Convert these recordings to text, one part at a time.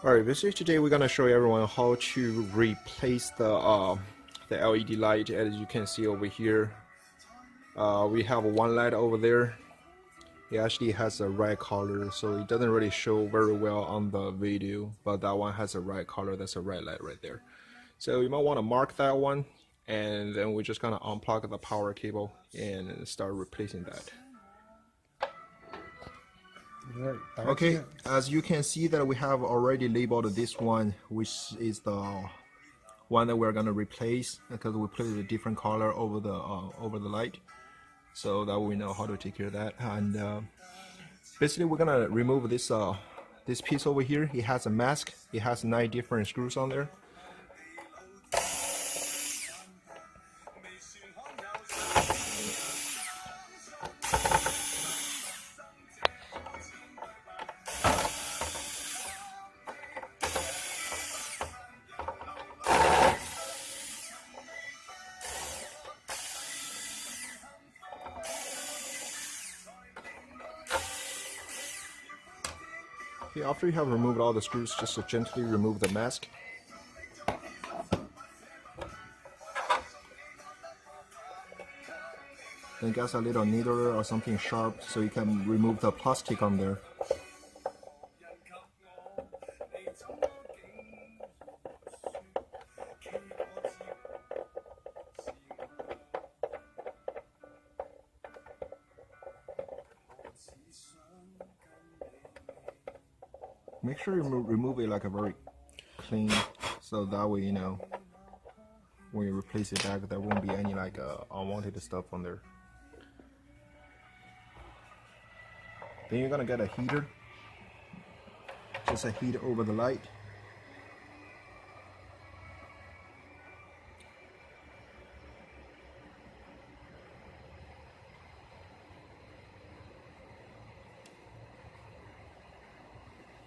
Alright, basically today we're gonna show everyone how to replace the LED light. As you can see over here, we have one light over there. It actually has a red color, so it doesn't really show very well on the video, but that one has a red color. That's a red light right there. So you might want to mark that one, and then we're just gonna unplug the power cable and start replacing that. Okay, as you can see that we have already labeled this one, which is the one that we're gonna replace, because we put a different color over the light, so that we know how to take care of that. And basically we're gonna remove this this piece over here. It has a mask. It has 9 different screws on there. Okay, after you have removed all the screws, just gently remove the mask. Then get a little needle or something sharp so you can remove the plastic on there. Make sure you remove it like a very clean, so that way you know when you replace it back there won't be any like unwanted stuff on there. Then you're gonna get a heater, just a heat over the light.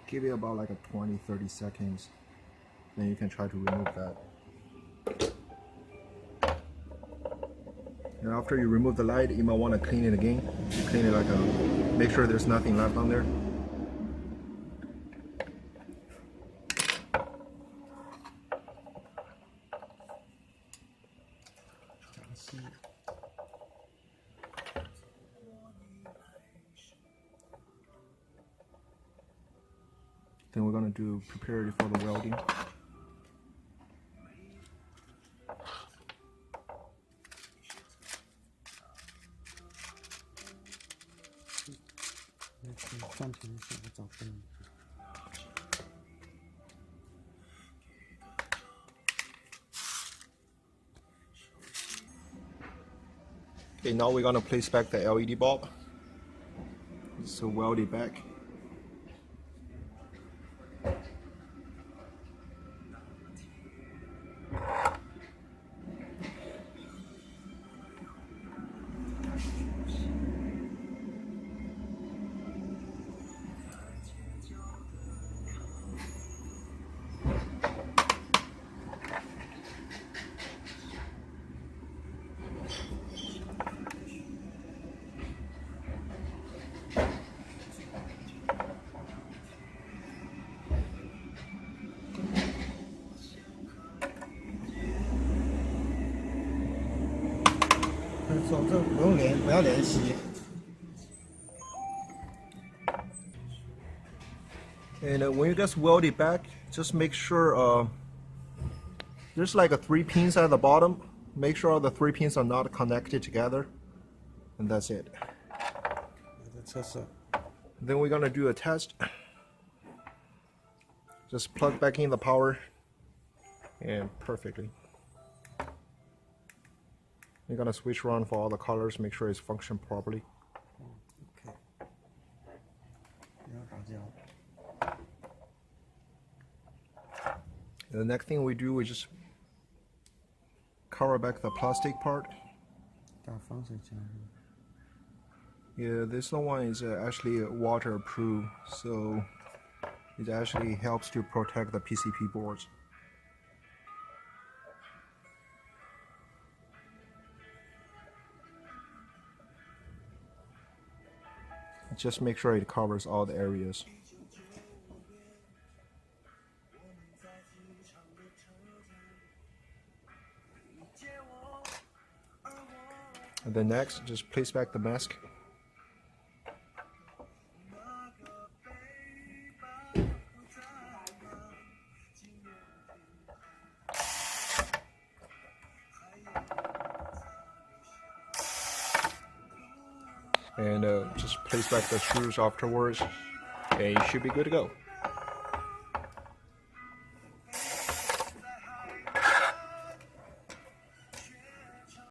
Give it about like a 20-30 seconds, then you can try to remove that. And after you remove the light, you might want to clean it again. Clean it like make sure there's nothing left on there. Then we're gonna prepare it for the welding. Okay, now we're gonna place back the LED bulb. So weld it back. And when you guys weld it back, just make sure there's like 3 pins at the bottom. Make sure all the 3 pins are not connected together, and that's it. Then we're gonna do a test. Just plug back in the power, and perfectly. You're gonna switch around for all the colors, make sure it's functioning properly. And the next thing we do is just cover back the plastic part. Yeah, this one is actually waterproof, so it actually helps to protect the PCB boards. Just make sure it covers all the areas. And then next, just place back the mask. And just place back the screws afterwards, and you should be good to go.